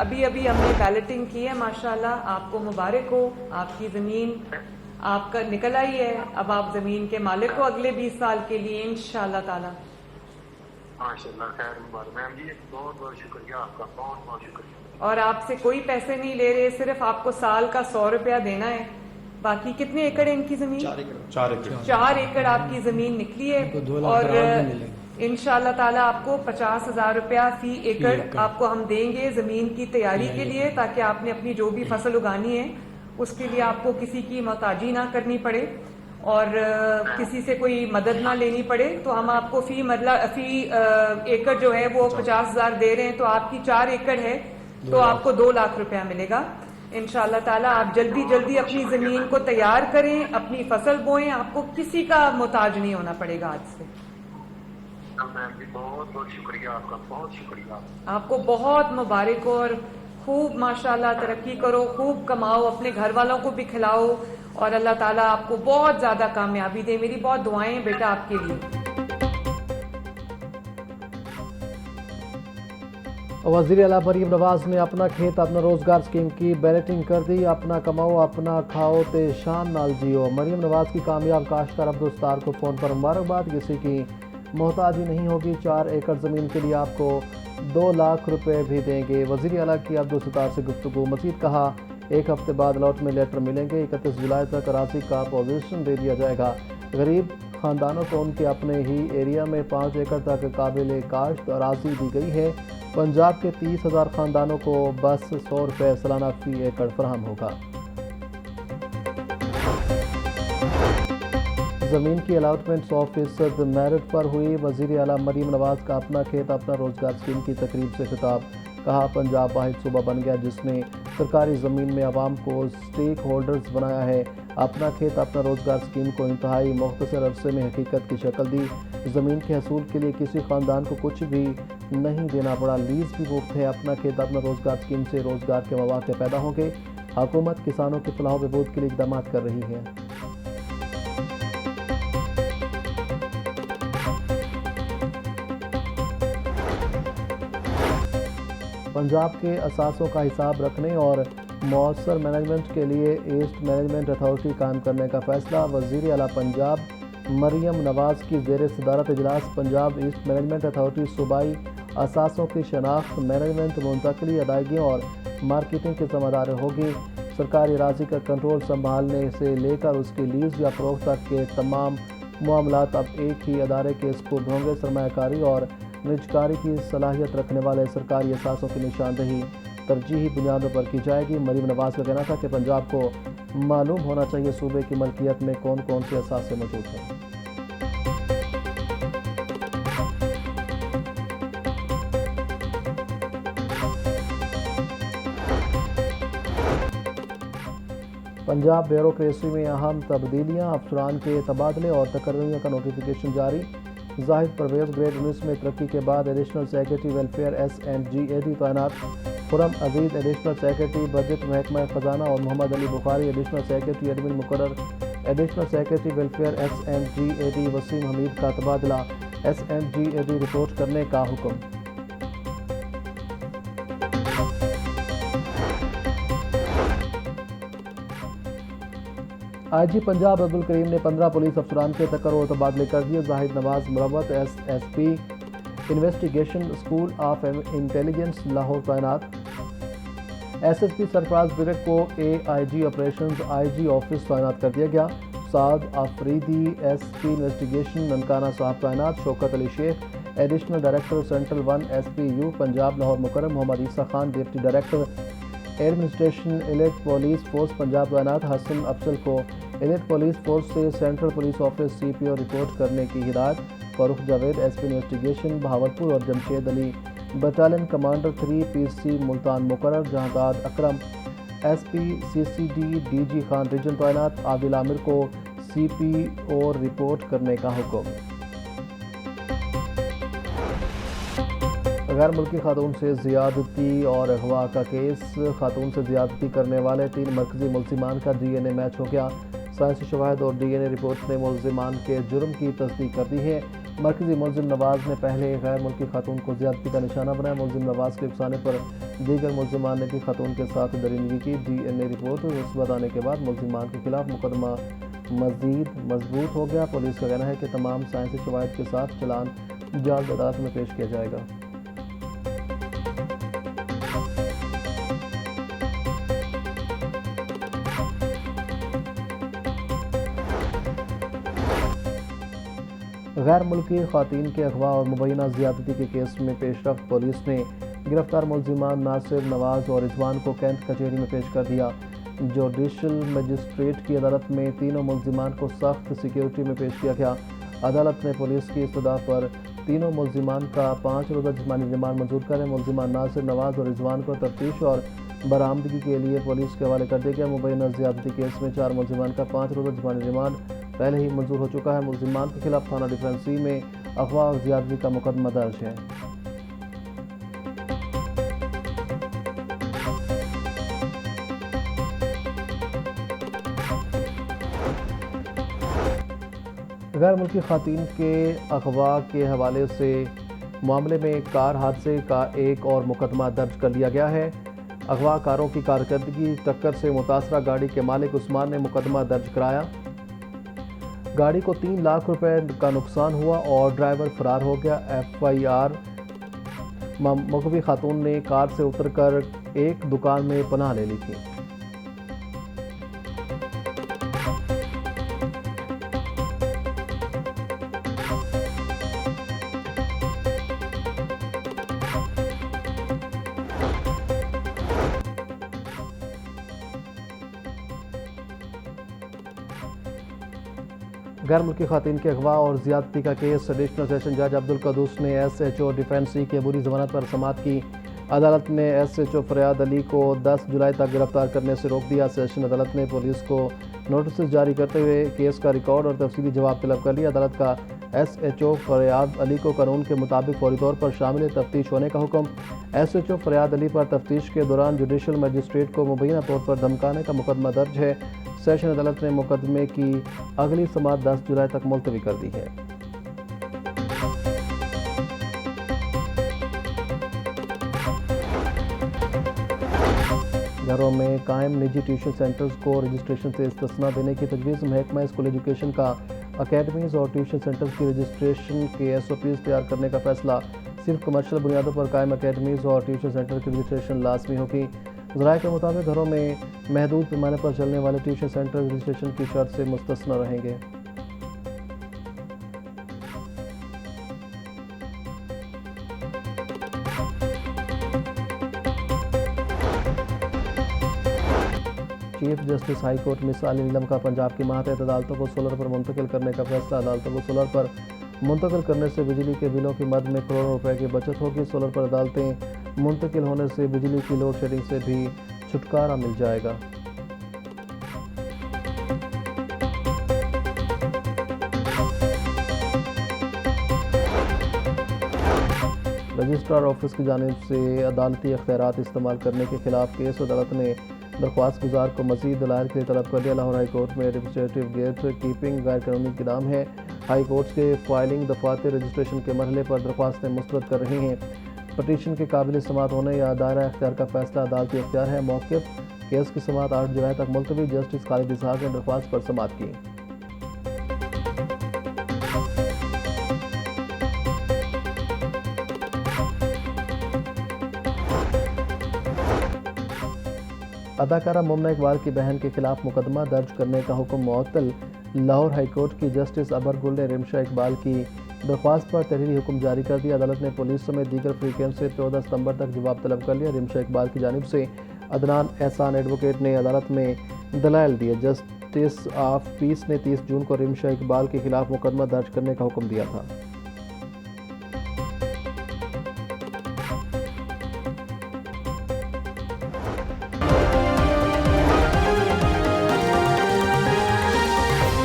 ابھی ابھی हमने बैलेटिंग की है माशाल्लाह, आपको मुबारक हो, आपकी ज़मीन आपका निकल आई है। अब आप ज़मीन के मालिक हो अगले 20 साल के लिए इंशाअल्लाह ताला। माशाल्लाह, खैर मुबारक मैम जी, बहुत बहुत शुक्रिया आपका, बहुत बहुत शुक्रिया। और आपसे कोई पैसे नहीं ले रहे, सिर्फ आपको साल का 100 रुपया देना है। बाकी कितने एकड़ है इनकी ज़मीन? 4 एकड़ आपकी ज़मीन निकली है और इंशाअल्लाह ताला आपको 50,000 रुपया फी एकड़ आपको हम देंगे ज़मीन की तैयारी के लिए, ताकि आपने अपनी जो भी फसल उगानी है उसके लिए आपको किसी की मोहताजी ना करनी पड़े और किसी से कोई मदद ना लेनी पड़े। तो हम आपको फी एकड़ जो है वो 50,000 दे रहे हैं, तो आपकी 4 एकड़ है तो आपको 2 लाख रुपया मिलेगा इंशाअल्लाह ताला। आप जल्दी जल्दी अपनी ज़मीन को तैयार करें, अपनी फसल बोएं, आपको किसी का मोहताज नहीं होना पड़ेगा आज से। मैम जी बहुत बहुत शुक्रिया आपका, बहुत शुक्रिया। आपको बहुत मुबारक हो और खूब माशाल्लाह तरक्की करो, खूब कमाओ, अपने घर वालों को भी खिलाओ और अल्लाह ताला आपको बहुत ज़्यादा कामयाबी दे। मेरी बहुत दुआएं हैं बेटा आपके लिए। वज़ीर आला मरीम नवाज ने अपना खेत अपना रोजगार स्कीम की बैलेटिंग कर दी। अपना कमाओ अपना खाओ ते शान नाल जियो। मरीम नवाज की कामयाब काश्तकार अब्दुल को फ़ोन पर मुबारकबाद। किसी की मोहताजी नहीं होगी। 4 एकड़ ज़मीन के लिए आपको 2 लाख रुपए भी देंगे। वज़ीर आला की अब्दुल सत्तार से गुफ्तगू। मज़ीद कहा, 1 हफ्ते बाद अलॉटमेंट लेटर मिलेंगे। 31 जुलाई तक अराज़ी का पोजीशन दे दिया जाएगा। गरीब ख़ानदानों को उनके अपने ही एरिया में 5 एकड़ तक काबिल काश्त अराज़ी दी गई है। पंजाब के 30,000 ख़ानदानों को बस 100 रुपये सालाना फ़ी एकड़ फराहम होगा। ज़मीन की अलाटमेंट 100% मेरिट पर हुई। वज़ीर आला मरीम नवाज का अपना खेत अपना रोजगार स्कीम की तकरीब से खिताब। कहा, पंजाब वाहिद सूबा बन गया जिसने सरकारी ज़मीन में आवाम को स्टेक होल्डर्स बनाया है। अपना खेत अपना रोजगार स्कीम को इंतहाई मुख्तसर अरसे में हकीकत की शक्ल दी। ज़मीन के हसूल के लिए किसी ख़ानदान को कुछ भी नहीं देना पड़ा। लीज़ भी मुफ्त है। अपना खेत अपना रोजगार स्कीम से रोजगार के मौके पैदा होंगे। हुकूमत किसानों की फलाह बहबूद के लिए इक़दाम कर रही है। पंजाब के असासों का हिसाब रखने और मौसर मैनेजमेंट के लिए ईस्ट मैनेजमेंट अथॉरिटी कायम करने का फैसला। वज़ीर आला पंजाब मरीम नवाज की ज़ेर सदारत इजलास पंजाब ईस्ट मैनेजमेंट अथॉरिटी सूबाई असासों की शनाख्त, मैनेजमेंट, मुंतकली, अदायगियों और मार्केटिंग की ज़िम्मेदारी होगी। सरकारी अराज़ी का कंट्रोल संभालने से लेकर उसकी लीज़ या फ़रोख्त तक के तमाम मामलात अब एक ही अदारे के स्पुर्द होंगे। सरमायाकारी और निजकारी की सलाहियत रखने वाले सरकारी असासों की निशानदेही तरजीही बुनियादों पर की जाएगी। मरीम नवाज का कहना था कि पंजाब को मालूम होना चाहिए सूबे की मलकियत में कौन कौन से असासे मौजूद हैं। पंजाब ब्यूरोक्रेसी में अहम तब्दीलियाँ, अफसरान के तबादले और तकर्रियों का नोटिफिकेशन जारी। जाहिद परवेज़ ग्रेड 19 में तरक्की के बाद एडिशनल सेक्रेटरी वेलफेयर SNGAD तैनात। Khurram Aziz additional secretary budget महकमा ख़जाना और Mohammad Ali Bukhari additional secretary admin मुकर्रर। Additional secretary welfare SNGAD Waseem Hameed का तबादला। SNGAD रिपोर्ट करने का हुक्म। IG पंजाब अब्दुल करीम ने 15 पुलिस अफसरान के तकर्र और तबादले कर दिए। Zahid Nawaz Marwat SSP investigation school of intelligence Lahore तैनात। SSP सरफराज ब्रिगेड को AIG ऑपरेशंस IG ऑफिस तैनात कर दिया गया। साद आफरीदी SP इन्वेस्टिगेशन ननकाना साहब तैनात। Shaukat Ali Sheikh additional director central 1 SPU Punjab Lahore मुकर्रम। Mohammad Isa Khan deputy director administration elite police force Punjab तैनात। हसन अफसल को एलिट पुलिस फोर्स से central police office CPO report करने की हिदायत। फारूक जावेद SP इन्वेस्टिगेशन बहावलपुर और Jamshed Ali battalion commander 3 PC Multan मुकर्रर। Jahandad Akram SP CCD DG Khan region तैनात। आदिल आमिर को CPO रिपोर्ट करने का हुक्म। गैर मुल्की खातून से ज़्यादती और अगवा का केस। खातून से ज़्यादती करने वाले 3 मरकज़ी मुलज़िमान का DNA मैच हो गया। साइंसी शवाहिद और DNA रिपोर्ट ने मुलज़िमान के जुर्म की तस्दीक कर दी है। مرکزی ملزم نواز نے پہلے غیر ملکی خاتون کو زیادتی کا نشانہ بنایا. ملزم نواز کے افسانے پر دیگر ملزمان نے بھی خاتون کے ساتھ درندگی کی. DNA رپورٹ مثبت آنے کے بعد ملزمان کے خلاف مقدمہ مزید مضبوط ہو گیا. پولیس کا کہنا ہے کہ تمام سائنسی شواہد کے ساتھ چلان جلد عدالت میں پیش کیا جائے گا. غیر ملکی خواتین کے اغوا اور مبینہ زیادتی کے کیس میں پیش رفت. پولیس نے گرفتار ملزمان ناصر، نواز اور رضوان کو کینٹ کچہری میں پیش کر دیا. جوڈیشل مجسٹریٹ کی عدالت میں تینوں ملزمان کو سخت سیکیورٹی میں پیش کیا گیا. عدالت نے پولیس کی استدعا پر تینوں ملزمان کا 5 روزہ جسمانی ریمانڈ منظور کرے. ملزمان ناصر، نواز اور رضوان کو تفتیش اور برآمدگی کے لیے پولیس کے حوالے کر دیا گیا. مبینہ زیادتی کیس میں 4 ملزمان کا 5 روزہ جسمانی ریمانڈ پہلے ہی منظور ہو چکا ہے. ملزمان کے خلاف تھانہ ڈیفنسی میں اغوا اور زیادتی کا مقدمہ درج ہے. غیر ملکی خواتین کے اغوا کے حوالے سے معاملے میں کار حادثے کا ایک اور مقدمہ درج کر لیا گیا ہے. اغوا کاروں کی کارکردگی ٹکر سے متاثرہ گاڑی کے مالک عثمان نے مقدمہ درج کرایا. گاڑی کو 3 لاکھ روپے کا نقصان ہوا اور ڈرائیور فرار ہو گیا. FIR مغوی خاتون نے کار سے اتر کر ایک دکان میں پناہ لے لی تھی. غیر ملکی خواتین کے اغوا اور زیادتی کا کیس ایڈیشنل سیشن جج عبدالقدوس نے SHO ڈیفنسی کی عبوری ضمانت پر سماعت کی. عدالت نے SHO فریاد علی کو 10 جولائی تک گرفتار کرنے سے روک دیا. سیشن عدالت نے پولیس کو نوٹسز جاری کرتے ہوئے کیس کا ریکارڈ اور تفصیلی جواب طلب کر لیا. عدالت کا SHO فریاد علی کو قانون کے مطابق فوری طور پر شامل تفتیش ہونے کا حکم. SHO فریاد علی پر تفتیش کے دوران جوڈیشل مجسٹریٹ کو مبینہ طور پر دھمکانے کا مقدمہ درج ہے. سیشن عدالت نے مقدمے کی اگلی سماعت 10 جولائی تک ملتوی کر دی ہے. گھروں میں قائم نجی ٹیوشن سینٹرز کو رجسٹریشن سے استثناء دینے کی تجویز. محکمہ اسکول ایجوکیشن کا اکیڈمیز اور ٹیوشن سینٹرز کی رجسٹریشن کے SOPs تیار کرنے کا فیصلہ. صرف کمرشل بنیادوں پر قائم اکیڈمیز اور ٹیوشن سینٹر کی رجسٹریشن لازمی ہوگی. ذرائع کے مطابق گھروں میں محدود پیمانے پر چلنے والے ٹیوشن سینٹر رجسٹریشن کی شرط سے مستثنی رہیں گے. چیف جسٹس ہائی کورٹ مثالی نیلم کا پنجاب کی ماتحت عدالتوں کو سولر پر منتقل کرنے کا فیصلہ. عدالتوں کو سولر پر منتقل کرنے سے بجلی کے بلوں کی مد میں کروڑوں روپے کی بچت ہوگی. سولر پر عدالتیں منتقل ہونے سے بجلی کی لوڈ شیڈنگ سے بھی چھٹکارا مل جائے گا. رجسٹرار آفس کی جانب سے عدالتی اختیارات استعمال کرنے کے خلاف کیس. عدالت نے درخواست گزار کو مزید دلائل کے لیے طلب کر دیا. لاہور ہائی کورٹ میں ایڈمنسٹریٹو گیٹ کیپنگ غیر قانونی اقدام ہے. ہائی کورٹ کے فائلنگ دفاتر رجسٹریشن کے مرحلے پر درخواستیں مسترد کر رہے ہیں. پٹیشن کے قابل سماعت ہونے یا دائرہ اختیار کا فیصلہ عدالتی اختیار ہے. موقف کیس کی سماعت 8 جولائی تک ملتوی. جسٹس خالد اسحاق نے درخواست پر سماعت کی. اداکارہ ممنہ اقبال کی بہن کے خلاف مقدمہ درج کرنے کا حکم معطل. لاہور ہائی کورٹ کی جسٹس ابر گل نے رمشا اقبال کی درخواست پر تحریری حکم جاری کر دیا. عدالت نے پولیس سمیت دیگر فریقین سے 14 ستمبر تک جواب طلب کر لیا. رمشا اقبال کی جانب سے عدنان احسان ایڈوکیٹ نے عدالت میں دلائل دیے. جسٹس آف پیس نے 30 جون کو رمشا اقبال کے خلاف مقدمہ درج کرنے کا حکم دیا تھا.